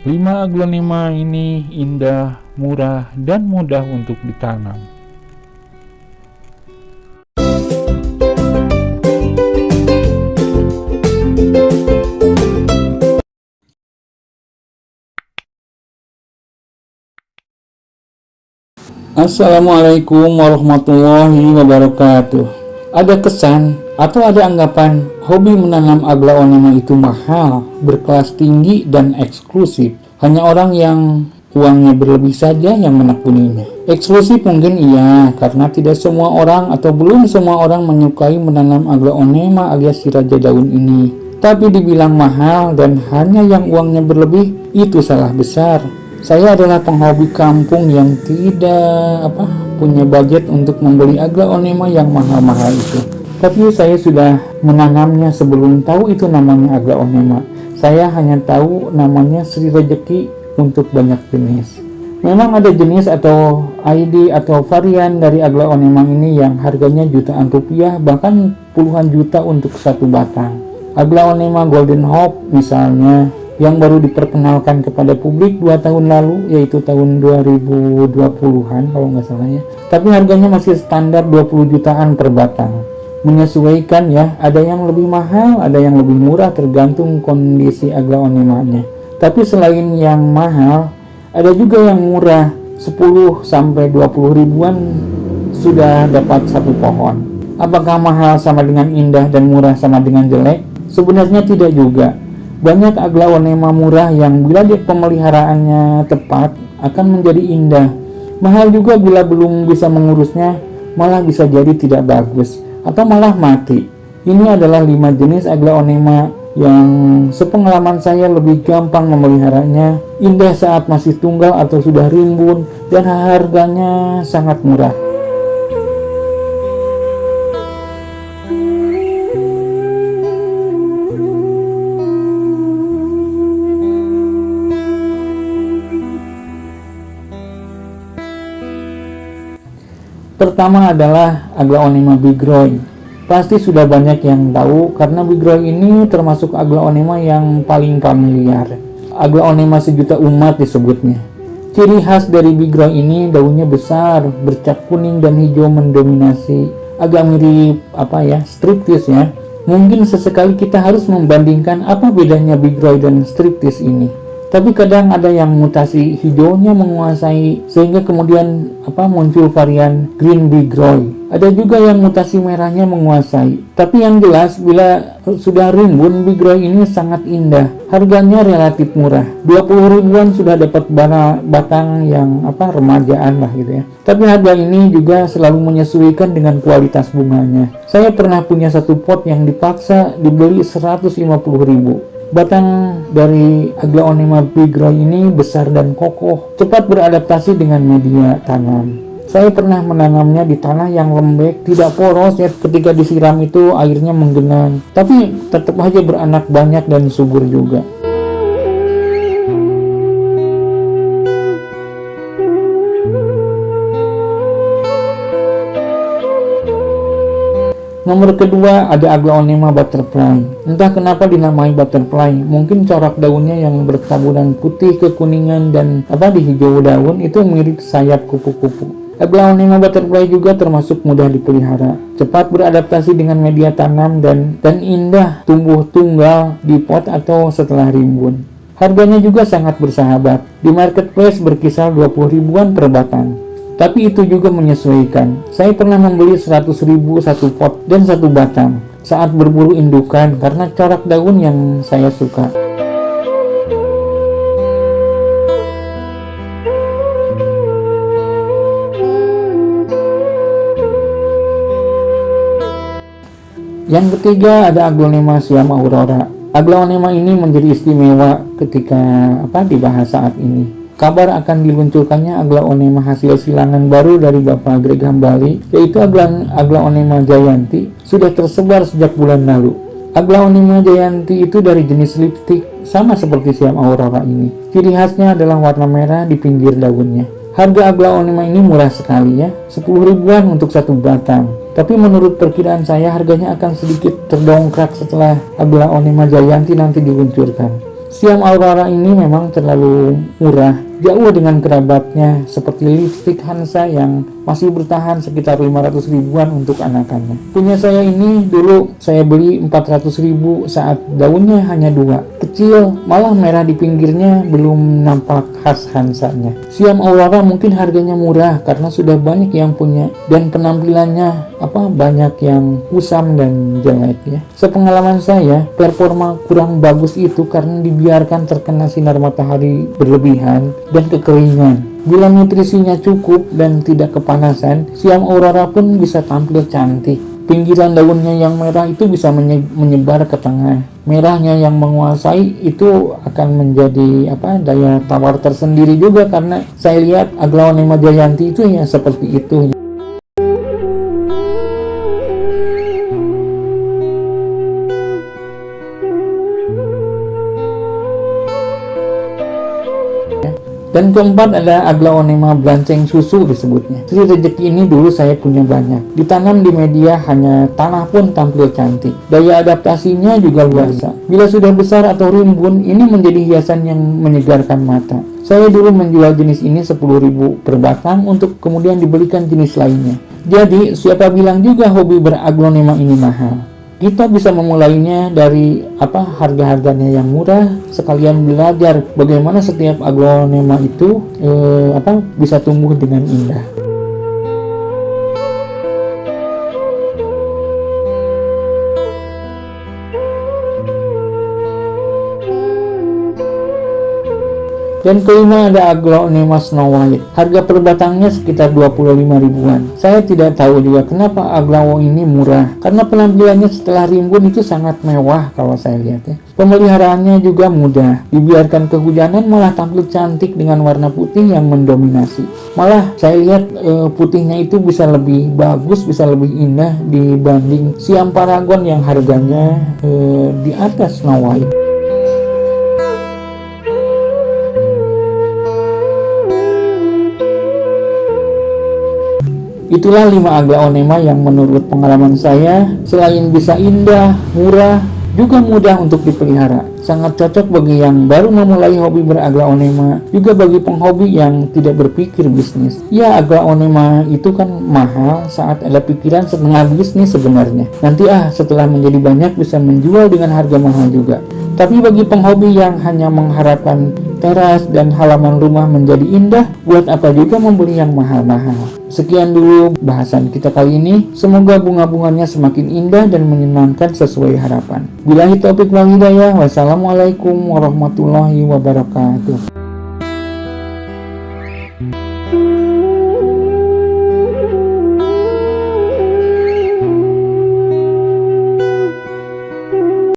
5 aglonema ini indah, murah, dan mudah untuk ditanam. Assalamualaikum warahmatullahi wabarakatuh. Ada kesan atau ada anggapan hobi menanam aglaonema itu mahal, berkelas tinggi, dan eksklusif. Hanya orang yang uangnya berlebih saja yang menekuninya. Eksklusif mungkin iya, karena tidak semua orang atau belum semua orang menyukai menanam aglaonema alias si raja daun ini. Tapi dibilang mahal dan hanya yang uangnya berlebih, itu salah besar. Saya adalah penghobi kampung yang tidak punya budget untuk membeli aglaonema yang mahal-mahal itu. Tapi saya sudah menanamnya sebelum tahu itu namanya aglaonema. Saya hanya tahu namanya Sri Rejeki untuk banyak jenis. Memang ada jenis atau ID atau varian dari aglaonema ini yang harganya jutaan rupiah, bahkan puluhan juta untuk satu batang. Aglaonema Golden Hope misalnya, yang baru diperkenalkan kepada publik 2 tahun lalu, yaitu tahun 2020-an kalau nggak salah ya. Tapi harganya masih standar 20 jutaan per batang. Menyesuaikan ya, ada yang lebih mahal, ada yang lebih murah tergantung kondisi aglaonemanya. Tapi selain yang mahal, ada juga yang murah, 10 sampai 20 ribuan sudah dapat satu pohon. Apakah mahal sama dengan indah dan murah sama dengan jelek? Sebenarnya tidak juga. Banyak aglaonema murah yang bila pemeliharaannya tepat akan menjadi indah. Mahal juga bila belum bisa mengurusnya, malah bisa jadi tidak bagus atau malah mati. Ini adalah 5 jenis aglaonema yang sepengalaman saya lebih gampang memeliharanya, indah saat masih tunggal atau sudah rimbun, dan harganya sangat murah. Pertama adalah aglaonema bigroy. Pasti sudah banyak yang tahu karena bigroy ini termasuk aglaonema yang paling familiar. Aglaonema sejuta umat disebutnya. Ciri khas dari bigroy ini daunnya besar, bercat kuning dan hijau mendominasi. Agak mirip striptis ya. Mungkin sesekali kita harus membandingkan apa bedanya bigroy dan striptis ini. Tapi kadang ada yang mutasi hijaunya menguasai sehingga kemudian muncul varian green bigroy. Ada juga yang mutasi merahnya menguasai. Tapi yang jelas bila sudah rimbun, bigroy ini sangat indah. Harganya relatif murah. 20 ribuan sudah dapat batang yang remajaan lah gitu ya. Tapi harga ini juga selalu menyesuaikan dengan kualitas bunganya. Saya pernah punya satu pot yang dipaksa dibeli 150 ribu. Batang dari aglaonema bigroy ini besar dan kokoh, cepat beradaptasi dengan media tanam. Saya pernah menanamnya di tanah yang lembek, tidak poros ya, ketika disiram itu airnya menggenang, tapi tetap aja beranak banyak dan subur juga. Nomor kedua ada aglaonema butterfly. Entah kenapa dinamai butterfly, mungkin corak daunnya yang bertaburan putih kekuningan dan di hijau daun itu mirip sayap kupu-kupu. Aglaonema butterfly juga termasuk mudah dipelihara, cepat beradaptasi dengan media tanam dan indah tumbuh tunggal di pot atau setelah rimbun. Harganya juga sangat bersahabat, di marketplace berkisar 20 ribuan per batang. Tapi itu juga menyesuaikan. Saya pernah membeli 100 ribu satu pot dan satu batang saat berburu indukan karena corak daun yang saya suka. Yang ketiga ada aglaonema Siam Aurora. Aglaonema ini menjadi istimewa ketika dibahas saat ini. Kabar akan diluncurkannya aglaonema hasil silangan baru dari Bapak Greg Hambali, yaitu aglaonema Jayanti, sudah tersebar sejak bulan lalu. Aglaonema Jayanti itu dari jenis lipstick, sama seperti Siam Aurora ini. Ciri khasnya adalah warna merah di pinggir daunnya. Harga aglaonema ini murah sekali ya, 10 ribuan untuk satu batang. Tapi menurut perkiraan saya harganya akan sedikit terdongkrak setelah aglaonema Jayanti nanti diluncurkan. Siam Aurora ini memang terlalu murah, jauh dengan kerabatnya seperti lipstick Hansa yang masih bertahan sekitar 500 ribuan untuk anakannya. Punya saya ini dulu saya beli 400 ribu saat daunnya hanya 2, kecil, malah merah di pinggirnya, belum nampak khas Hansanya. Siam Aurora mungkin harganya murah karena sudah banyak yang punya dan penampilannya banyak yang kusam dan jelek ya. Sepengalaman saya, performa kurang bagus itu karena dibiarkan terkena sinar matahari berlebihan dan kekeringan. Bila nutrisinya cukup dan tidak kepanasan, Siam Aurora pun bisa tampil cantik. Pinggiran daunnya yang merah itu bisa menyebar ke tengah. Merahnya yang menguasai itu akan menjadi daya tawar tersendiri juga, karena saya lihat Aglaonema Jayanti itu ya seperti itu. Dan keempat ada Aglaonema Blanceng Susu disebutnya. Sri rezeki ini dulu saya punya banyak. Ditanam di media hanya tanah pun tampil cantik. Daya adaptasinya juga luar biasa. Bila sudah besar atau rimbun, ini menjadi hiasan yang menyegarkan mata. Saya dulu menjual jenis ini 10.000 per batang untuk kemudian dibelikan jenis lainnya. Jadi siapa bilang juga hobi beraglonema ini mahal. Kita bisa memulainya dari harga-harganya yang murah, sekalian belajar bagaimana setiap aglonema itu bisa tumbuh dengan indah. Dan kelima ada Aglaonema Snow White. Harga per batangnya sekitar 25 ribuan. Saya tidak tahu juga kenapa Aglawo ini murah, karena penampilannya setelah rimbun itu sangat mewah kalau saya lihat ya. Pemeliharaannya juga mudah. Dibiarkan kehujanan malah tampil cantik dengan warna putih yang mendominasi. Malah saya lihat putihnya itu bisa lebih bagus, bisa lebih indah dibanding Siam Paragon yang harganya di atas Snow White. Itulah 5 Aglaonema yang menurut pengalaman saya, selain bisa indah, murah, juga mudah untuk dipelihara. Sangat cocok bagi yang baru memulai hobi beraglaonema, juga bagi penghobi yang tidak berpikir bisnis. Ya, aglaonema itu kan mahal saat ada pikiran setengah bisnis sebenarnya. Nanti setelah menjadi banyak bisa menjual dengan harga mahal juga. Tapi bagi penghobi yang hanya mengharapkan teras dan halaman rumah menjadi indah, buat apa juga membeli yang mahal-mahal. Sekian dulu bahasan kita kali ini. Semoga bunga-bunganya semakin indah dan menyenangkan sesuai harapan. Billahi taufiq wal hidayah. Wassalamualaikum warahmatullahi wabarakatuh.